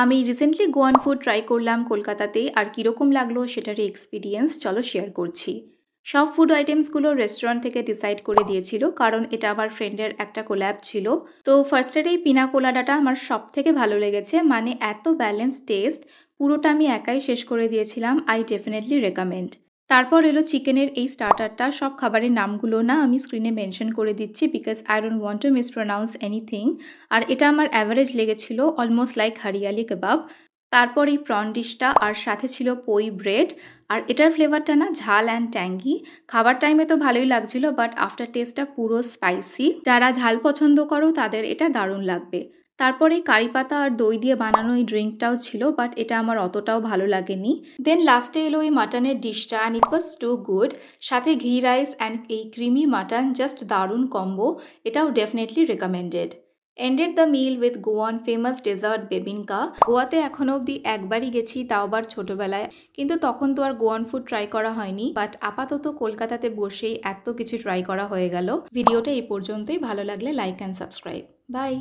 আমি recently Goan food try করলাম কলকাতাতে, আর কীরকম লাগলো সেটারই এক্সপিরিয়েন্স চলো শেয়ার করছি। সব ফুড আইটেমসগুলো রেস্টুরেন্ট থেকে ডিসাইড করে দিয়েছিল, কারণ এটা আমার ফ্রেন্ডের একটা কোল্যাব ছিল। তো ফার্স্টের এই পিনা কোলাডাটা আমার সব থেকে ভালো লেগেছে, মানে এত ব্যালেন্স টেস্ট, পুরোটা আমি একাই শেষ করে দিয়েছিলাম। I definitely recommend. তারপর এলো চিকেনের এই স্টার্টারটা। সব খাবারের নামগুলো না আমি স্ক্রিনে মেনশন করে দিচ্ছি, because I don't want to mispronounce anything. আর এটা আমার অ্যাভারেজ লেগেছিল, অলমোস্ট লাইক হরিয়ালি কাবাব। তারপর এই প্রন ডিশটা, আর সাথে ছিল পই ব্রেড। আর এটার ফ্লেভারটা না ঝাল অ্যান্ড ট্যাঙ্গি। খাবার টাইমে তো ভালোই লাগছিল, বাট আফটার টেস্টটা পুরো স্পাইসি। যারা ঝাল পছন্দ করো তাদের এটা দারুণ লাগবে। তারপরে কারি পাতা আর দই দিয়ে বানানো এই ড্রিঙ্কটাও ছিল, বাট এটা আমার অতটাও ভালো লাগেনি। দেন লাস্টে এলো এই মাটনের ডিশটা, and it was too good. সাথে ঘি রাইস অ্যান্ড এই ক্রিমি মাটন, জাস্ট দারুণ কম্বো। এটাও definitely recommended. Ended the meal with Goan famous dessert bebinca. গোয়াতে এখনো অবধি একবারই গেছি, তাও আবার ছোটবেলায়, কিন্তু তখন তো আর গোয়ান ফুড ট্রাই করা হয়নি। বাট আপাতত কলকাতাতে বসেই এত কিছু ট্রাই করা হয়ে গেল। ভিডিওটা এই পর্যন্তই। ভালো লাগলে লাইক অ্যান্ড সাবস্ক্রাইব। বাই।